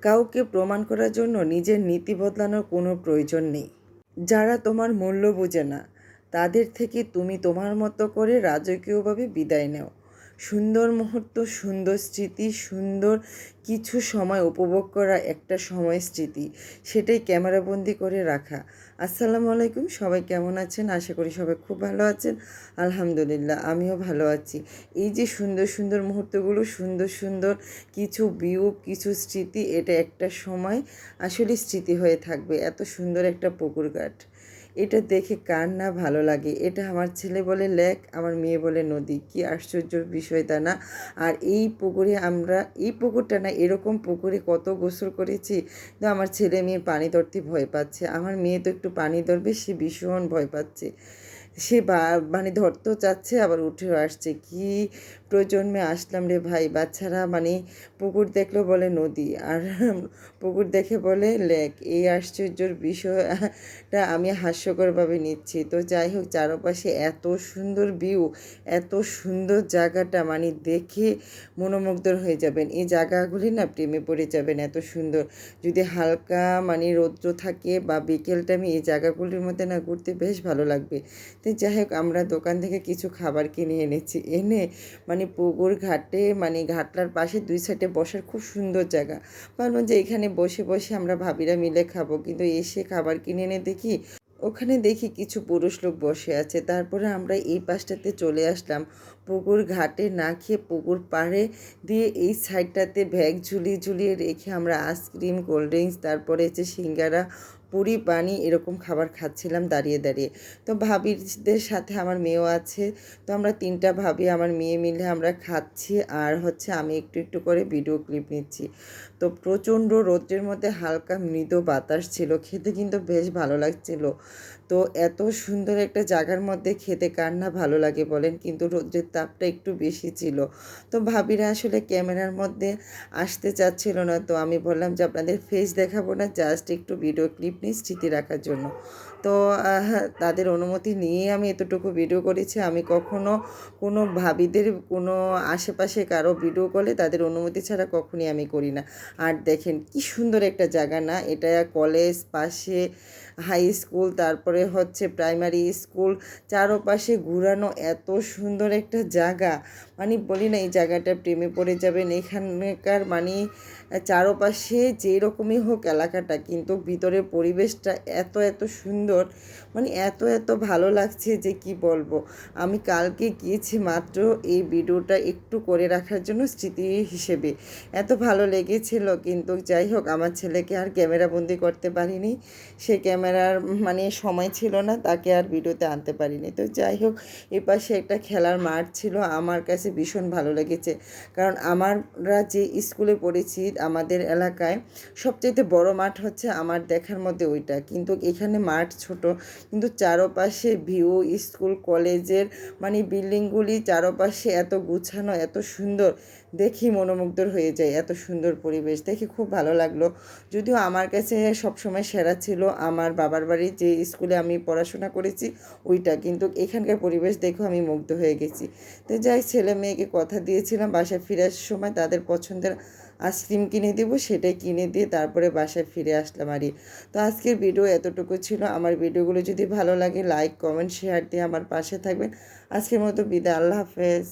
কাউকে প্রমাণ করার জন্য নিজের নীতি বদলানোর কোনো প্রয়োজন নেই। যারা তোমার মূল্য বোঝে না তাদের থেকে তুমি তোমার মতো করে রাজকীয়ভাবে বিদায় নাও। সুন্দর মুহূর্ত, সুন্দর স্মৃতি, সুন্দর কিছু সময় উপভোগ করা একটা সময়ের স্মৃতি, সেটাই ক্যামেরাবন্দি করে রাখা। আসসালামু আলাইকুম, সবাই কেমন আছেন? আশা করি সবাই খুব ভালো আছেন। আলহামদুলিল্লাহ, আমিও ভালো আছি। এই যে সুন্দর সুন্দর মুহূর্তগুলো, সুন্দর সুন্দর কিছু ভিউ, কিছু স্মৃতি, এটা একটা সময় আসলে স্মৃতি হয়ে থাকবে। এত সুন্দর একটা পুকুর ঘাট, এটা দেখে কার না ভালো লাগে। এটা আমার ছেলে বলে লেক, আমার মেয়ে বলে নদী। কি আশ্চর্যর বিষয় তা না? আর এই পুকুরে আমরা, এই পুকুরটা না, এরকম পুকুরে কত গোসল করেছি। তো আমার ছেলে মেয়ে পানি ধরতে ভয় পাচ্ছে। আমার মেয়ে তো একটু পানি ধরবে, সে ভীষণ ভয় পাচ্ছে। সে মানে ধরতেও চাচ্ছে, আবার উঠেও আসছে। কি প্রজন্মে আসলাম রে ভাই! বাচ্চারা মানে পুকুর দেখলেও বলে নদী, আর পুকুর দেখে বলে লেক। এই আশ্চর্যর বিষয়টা আমি হাস্যকরভাবে নিচ্ছি। তো যাই হোক, চারপাশে এত সুন্দর ভিউ, এত সুন্দর জায়গাটা, মানে দেখে মনোমুগ্ধ হয়ে যাবেন। এই জায়গাগুলি না প্রেমে পড়ে যাবেন, এত সুন্দর। যদি হালকা মানে রৌদ্র থাকে বা বিকেল টাইমে এই জায়গাগুলির মধ্যে না ঘুরতে বেশ ভালো লাগবে। তো যাই হোক, আমরা দোকান থেকে কিছু খাবার কিনে এনেছি। এনে মানে পুকুর ঘাটে, মানে ঘাটলার পাশে দুই সাইডে বসার খুব সুন্দর জায়গা। ভাবলাম যে এখানে বসে বসে আমরা ভাবিরা মিলে খাবো, কিন্তু এসে খাবার কিনে এনে দেখি ওখানে দেখি কিছু পুরুষ লোক বসে আছে। তারপরে আমরা এই পাশটাতে চলে আসলাম। পুকুর ঘাটে না খেয়ে পুকুর পাড়ে দিয়ে এই সাইডটাতে ব্যাগ ঝুলিয়ে ঝুলিয়ে রেখে আমরা আইসক্রিম, কোল্ড ড্রিঙ্কস, তারপরে হচ্ছে সিঙ্গারা, পুরি, পানি, এরকম খাবার খাচ্ছিলাম দাঁড়িয়ে দাঁড়িয়ে। তো ভাবিদের সাথে আমার মেয়েও আছে। তো আমরা তিনটা ভাবি, আমার মেয়ে মিলে আমরা খাচ্ছি, আর হচ্ছে আমি একটু একটু করে ভিডিও ক্লিপ নিচ্ছি। তো প্রচণ্ড রৌদ্রের মধ্যে হালকা মৃদু বাতাস ছিল, খেতে কিন্তু বেশ ভালো লাগছিল। তো এত সুন্দর একটা জায়গার মধ্যে খেতে কার না ভালো লাগে বলেন, কিন্তু রৌদ্রের তাপটা একটু বেশি ছিল। তো ভাবিরা আসলে ক্যামেরার মধ্যে আসতে চাচ্ছিল না। তো আমি বললাম যে আপনাদের ফেস দেখাবো না, জাস্ট একটু ভিডিও ক্লিপ নিয়ে স্মৃতি রাখার জন্য। তো তাদের অনুমতি নিয়ে আমি এতটুকু ভিডিও করেছি। আমি কখনো কোনো ভাবিদের কোনো আশেপাশে কারো ভিডিও করলে তাদের অনুমতি ছাড়া কখনই আমি করি না। আর দেখেন কি সুন্দর একটা জায়গা না? এটা কলেজ, পাশে হাই স্কুল, তারপরে হচ্ছে প্রাইমারি স্কুল, চারপাশে ঘুরানো, এত সুন্দর একটা জায়গা। মানে বলি না, এই জায়গাটা প্রেমে পড়ে যাবেন। এখানকার মানে চারপাশে যেই রকমই হোক এলাকাটা, কিন্তু ভিতরের পরিবেশটা এত এত সুন্দর, মানে এত এত ভালো লাগছে যে কি বলবো। আমি কালকে গিয়েছি মাত্র এই ভিডিওটা একটু করে রাখার জন্য স্মৃতি হিসেবে। এত ভালো লেগেছিল, কিন্তু যাই হোক, আমার ছেলেকে আর ক্যামেরাবন্দি করতে পারিনি। সে ক্যামেরার মানে সময় ছিল না, তাকে আর ভিডিওতে আনতে পারিনি। তো যাই হোক, এপাশে একটা খেলার মাঠ ছিল, আমার কাছে ভীষণ ভালো লেগেছে। কারণ আমরা যে স্কুলে পড়েছি আমাদের এলাকায় সবচেয়ে বড় মাঠ হচ্ছে আমার দেখার মধ্যে ওইটা, কিন্তু এখানে মাঠ ছোট, কিন্তু চারপাশে ভিউ, স্কুল কলেজের মানে বিল্ডিংগুলি চারপাশে এত গুছানো, এত সুন্দর, দেখি মনোমুগ্ধ হয়ে যায়। এত সুন্দর পরিবেশ দেখে খুব ভালো লাগলো। যদিও আমার কাছে সবসময় সেরা ছিল আমার বাবার বাড়ি, যে স্কুলে আমি পড়াশোনা করেছি ওইটা, কিন্তু এখানকার পরিবেশ দেখেও আমি মুগ্ধ হয়ে গেছি। তো যাই, ছেলে মেয়েকে কথা দিয়েছিলাম বাসায় ফিরার সময় তাদের পছন্দের আইসক্রিম কিনে দেবো, সেটাই কিনে দিয়ে তারপরে বাসায় ফিরে আসলাম। আরই তো আজকের ভিডিও এতটুকু ছিল। আমার ভিডিওগুলো যদি ভালো লাগে লাইক, কমেন্ট, শেয়ার দিয়ে আমার পাশে থাকবেন। আজকের মতো বিদায়, আল্লাহ হাফেজ।